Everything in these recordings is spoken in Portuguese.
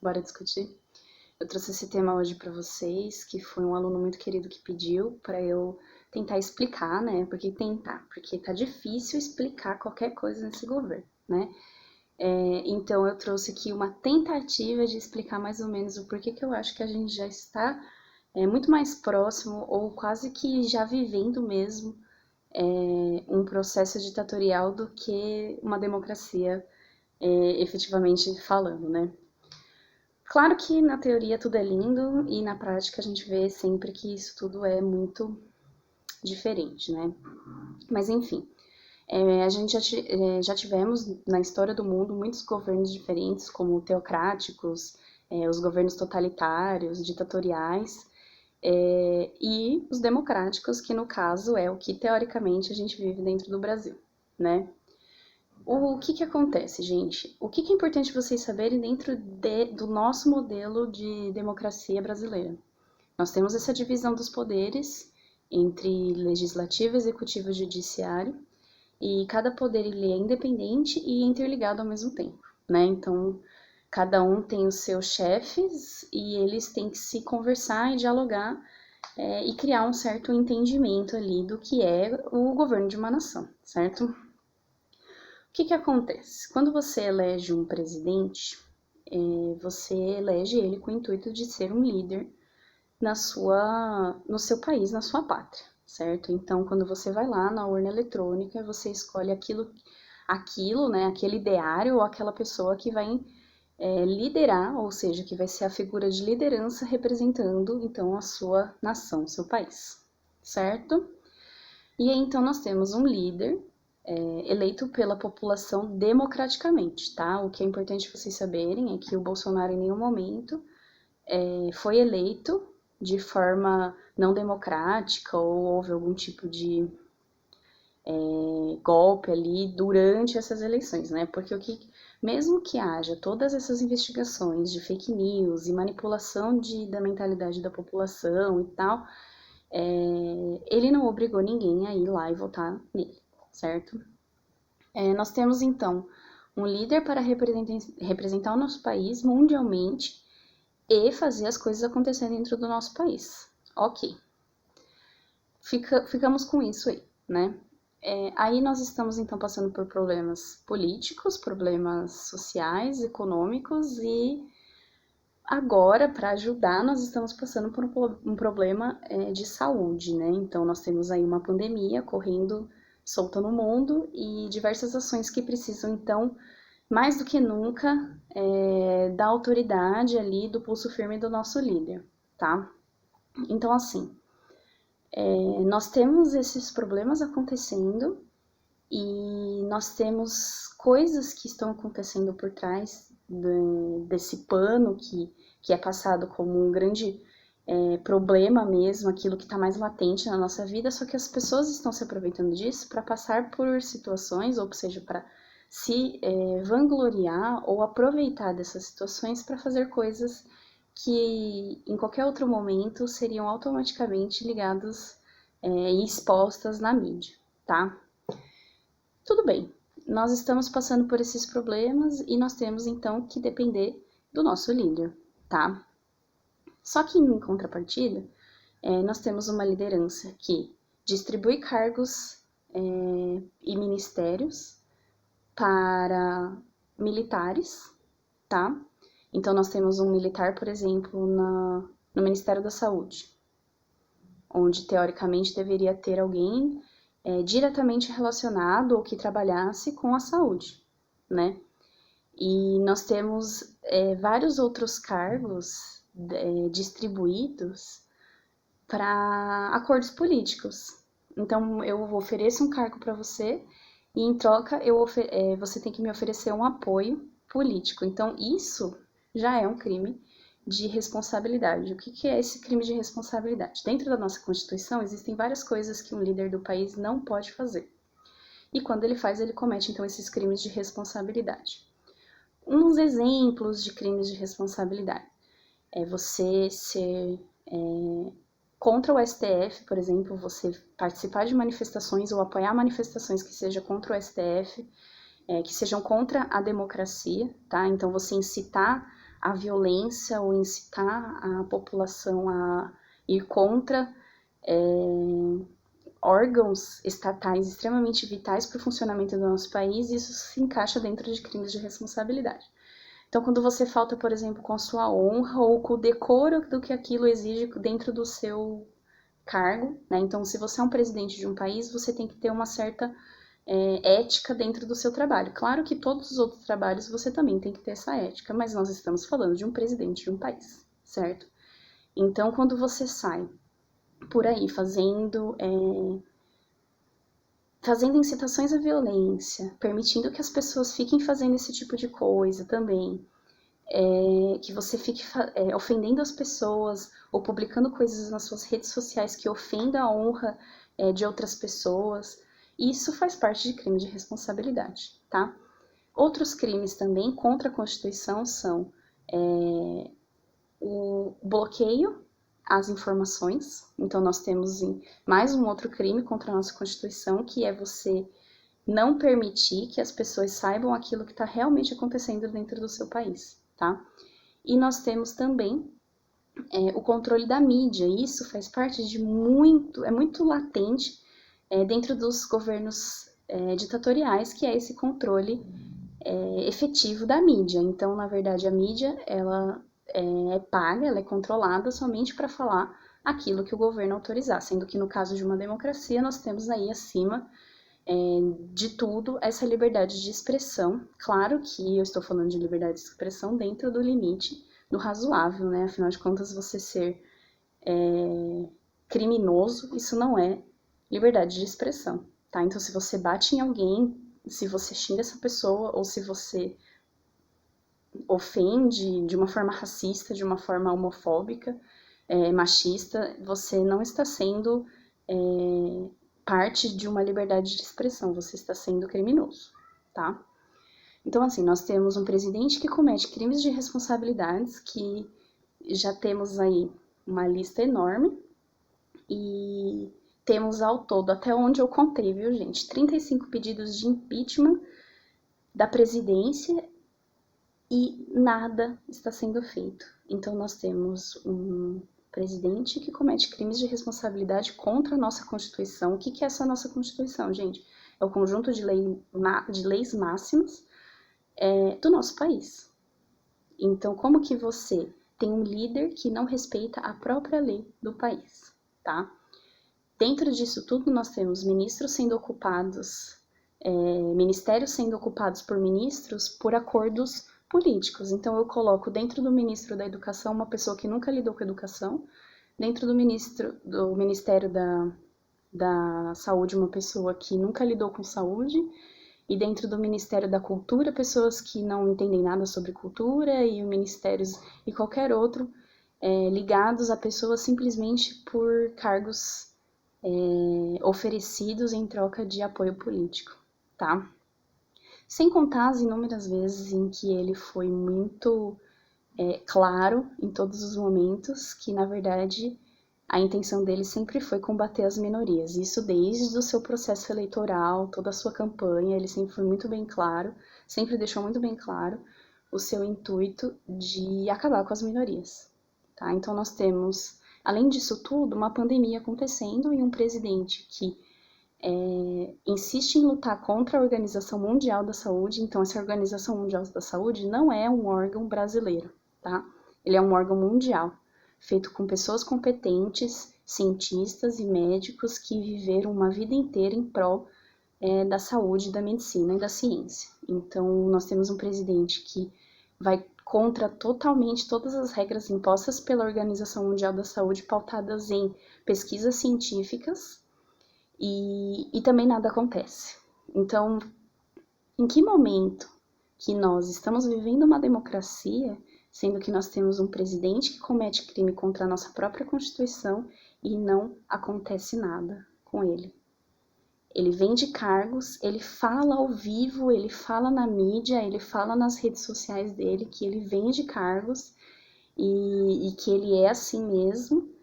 Bora discutir? Eu trouxe esse tema hoje para vocês, que foi um aluno muito querido que pediu para eu tentar explicar, né? Porque tá difícil explicar qualquer coisa nesse governo, né? Então eu trouxe aqui uma tentativa de explicar mais ou menos o porquê que eu acho que a gente já está muito mais próximo ou quase que já vivendo mesmo um processo ditatorial do que uma democracia efetivamente falando, né? Claro que na teoria tudo é lindo e na prática a gente vê sempre que isso tudo é muito diferente, né? Mas enfim, a gente já tivemos na história do mundo muitos governos diferentes, como teocráticos, os governos totalitários, ditatoriais, e os democráticos, que no caso é o que teoricamente a gente vive dentro do Brasil, né? O que acontece, gente? O que é importante vocês saberem dentro do nosso modelo de democracia brasileira? Nós temos essa divisão dos poderes entre legislativo, executivo e judiciário, e cada poder ele é independente e interligado ao mesmo tempo, né? Então, cada um tem os seus chefes e eles têm que se conversar e dialogar e criar um certo entendimento ali do que é o governo de uma nação, certo? O que acontece? Quando você elege um presidente, você elege ele com o intuito de ser um líder no seu país, na sua pátria, certo? Então, quando você vai lá na urna eletrônica, você escolhe aquilo, né, aquele ideário ou aquela pessoa que vai liderar, ou seja, que vai ser a figura de liderança representando, então, a sua nação, o seu país, certo? E aí, então, nós temos um líder eleito pela população democraticamente, tá? O que é importante vocês saberem é que o Bolsonaro em nenhum momento foi eleito de forma não democrática ou houve algum tipo de golpe ali durante essas eleições, né? Porque mesmo que haja todas essas investigações de fake news e manipulação da mentalidade da população e tal, ele não obrigou ninguém a ir lá e votar nele, certo? Nós temos, então, um líder para representar o nosso país mundialmente e fazer as coisas acontecerem dentro do nosso país. Ok. Ficamos com isso aí, né? Aí nós estamos, então, passando por problemas políticos, problemas sociais, econômicos e agora, para ajudar, nós estamos passando por um problema de saúde, né? Então, nós temos aí uma pandemia correndo solta no mundo e diversas ações que precisam, então, mais do que nunca, da autoridade ali, do pulso firme do nosso líder, tá? Então, assim, nós temos esses problemas acontecendo e nós temos coisas que estão acontecendo por trás desse pano que é passado como um grande problema mesmo, aquilo que está mais latente na nossa vida, só que as pessoas estão se aproveitando disso para passar por situações, ou seja, para se vangloriar ou aproveitar dessas situações para fazer coisas que em qualquer outro momento seriam automaticamente ligadas e expostas na mídia, tá? Tudo bem, nós estamos passando por esses problemas e nós temos então que depender do nosso líder, tá? Só que em contrapartida, nós temos uma liderança que distribui cargos e ministérios para militares, tá? Então nós temos um militar, por exemplo, no Ministério da Saúde, onde teoricamente deveria ter alguém diretamente relacionado ou que trabalhasse com a saúde, né? E nós temos vários outros cargos distribuídos para acordos políticos. Então, eu ofereço um cargo para você e, em troca, você tem que me oferecer um apoio político. Então, isso já é um crime de responsabilidade. O que é esse crime de responsabilidade? Dentro da nossa Constituição, existem várias coisas que um líder do país não pode fazer. E quando ele faz, ele comete, então, esses crimes de responsabilidade. Uns exemplos de crimes de responsabilidade é você ser contra o STF, por exemplo, você participar de manifestações ou apoiar manifestações que sejam contra o STF, que sejam contra a democracia, tá? Então, você incitar a violência ou incitar a população a ir contra órgãos estatais extremamente vitais para o funcionamento do nosso país, isso se encaixa dentro de crimes de responsabilidade. Então, quando você falta, por exemplo, com a sua honra ou com o decoro do que aquilo exige dentro do seu cargo, né? Então, se você é um presidente de um país, você tem que ter uma certa ética dentro do seu trabalho. Claro que todos os outros trabalhos você também tem que ter essa ética, mas nós estamos falando de um presidente de um país, certo? Então, quando você sai por aí fazendo incitações à violência, permitindo que as pessoas fiquem fazendo esse tipo de coisa também, que você fique ofendendo as pessoas ou publicando coisas nas suas redes sociais que ofendam a honra de outras pessoas, isso faz parte de crime de responsabilidade, tá? Outros crimes também contra a Constituição são o bloqueio às informações. Então, nós temos mais um outro crime contra a nossa Constituição, que é você não permitir que as pessoas saibam aquilo que está realmente acontecendo dentro do seu país, tá? E nós temos também o controle da mídia. Isso faz parte de é muito latente dentro dos governos ditatoriais, que é esse controle efetivo da mídia. Então, na verdade, a mídia, ela é paga, ela é controlada somente para falar aquilo que o governo autorizar, sendo que no caso de uma democracia, nós temos aí acima de tudo essa liberdade de expressão. Claro que eu estou falando de liberdade de expressão dentro do limite do razoável, né? Afinal de contas, você ser criminoso, isso não é liberdade de expressão, tá? Então, se você bate em alguém, se você xinga essa pessoa, ou se você ofende de uma forma racista, de uma forma homofóbica, machista, você não está sendo parte de uma liberdade de expressão, você está sendo criminoso, tá? Então, assim, nós temos um presidente que comete crimes de responsabilidades, que já temos aí uma lista enorme, e temos ao todo, até onde eu contei, viu, gente, 35 pedidos de impeachment da presidência e nada está sendo feito. Então, nós temos um presidente que comete crimes de responsabilidade contra a nossa Constituição. O que é essa nossa Constituição, gente? É o conjunto de leis máximas do nosso país. Então, como que você tem um líder que não respeita a própria lei do país, tá? Dentro disso tudo, nós temos ministros sendo ocupados, ministérios sendo ocupados por ministros por acordos políticos. Então, eu coloco dentro do ministro da Educação uma pessoa que nunca lidou com educação, dentro do Ministério da Saúde uma pessoa que nunca lidou com saúde, e dentro do Ministério da Cultura, pessoas que não entendem nada sobre cultura, e ministérios e qualquer outro ligados a pessoas simplesmente por cargos oferecidos em troca de apoio político, tá? Sem contar as inúmeras vezes em que ele foi muito claro em todos os momentos que, na verdade, a intenção dele sempre foi combater as minorias. Isso desde o seu processo eleitoral, toda a sua campanha, ele sempre foi muito bem claro, sempre deixou muito bem claro o seu intuito de acabar com as minorias, tá? Então nós temos, além disso tudo, uma pandemia acontecendo e um presidente que insiste em lutar contra a Organização Mundial da Saúde. Então, essa Organização Mundial da Saúde não é um órgão brasileiro, tá? Ele é um órgão mundial, feito com pessoas competentes, cientistas e médicos que viveram uma vida inteira em prol da saúde, da medicina e da ciência. Então, nós temos um presidente que vai contra totalmente todas as regras impostas pela Organização Mundial da Saúde, pautadas em pesquisas científicas, e também nada acontece. Então, em que momento que nós estamos vivendo uma democracia, sendo que nós temos um presidente que comete crime contra a nossa própria Constituição e não acontece nada com ele? Ele vende cargos, ele fala ao vivo, ele fala na mídia, ele fala nas redes sociais dele que ele vende cargos e que ele é assim mesmo,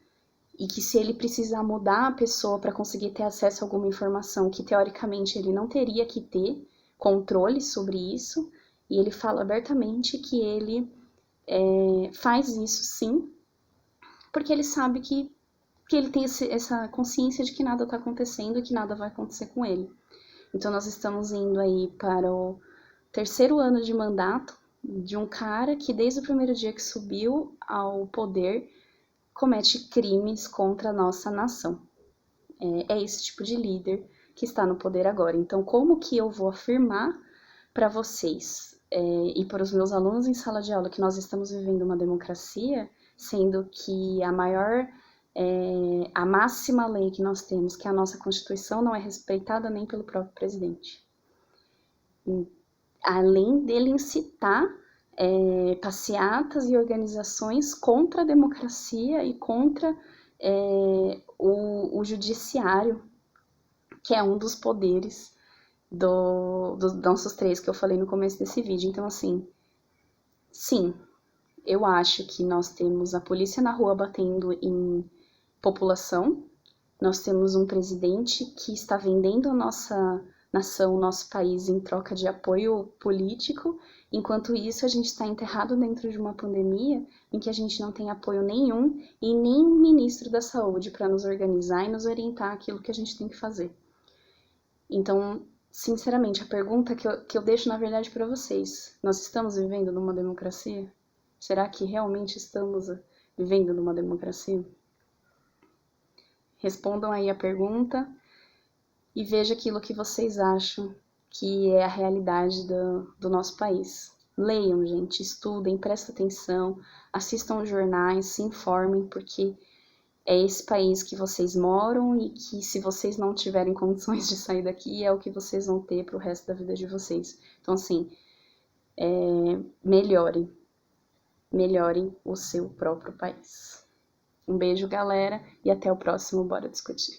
e que se ele precisar mudar a pessoa para conseguir ter acesso a alguma informação que teoricamente ele não teria que ter controle sobre isso, e ele fala abertamente que ele faz isso sim, porque ele sabe que ele tem essa consciência de que nada está acontecendo e que nada vai acontecer com ele. Então nós estamos indo aí para o terceiro ano de mandato de um cara que desde o primeiro dia que subiu ao poder comete crimes contra a nossa nação. É esse tipo de líder que está no poder agora. Então, como que eu vou afirmar para vocês e para os meus alunos em sala de aula que nós estamos vivendo uma democracia, sendo que a máxima lei que nós temos, que é a nossa Constituição, não é respeitada nem pelo próprio presidente. Além dele incitar passeatas e organizações contra a democracia e contra o judiciário, que é um dos poderes dos nossos três que eu falei no começo desse vídeo. Então, assim, sim, eu acho que nós temos a polícia na rua batendo em população, nós temos um presidente que está vendendo a nossa nação, o nosso país em troca de apoio político, enquanto isso a gente está enterrado dentro de uma pandemia em que a gente não tem apoio nenhum e nem ministro da saúde para nos organizar e nos orientar aquilo que a gente tem que fazer. Então, sinceramente, a pergunta que eu deixo na verdade para vocês, nós estamos vivendo numa democracia? Será que realmente estamos vivendo numa democracia? Respondam aí a pergunta e veja aquilo que vocês acham que é a realidade do nosso país. Leiam, gente, estudem, prestem atenção, assistam os jornais, se informem, porque é esse país que vocês moram e que se vocês não tiverem condições de sair daqui, é o que vocês vão ter pro resto da vida de vocês. Então, assim, melhorem o seu próprio país. Um beijo, galera, e até o próximo Bora Discutir.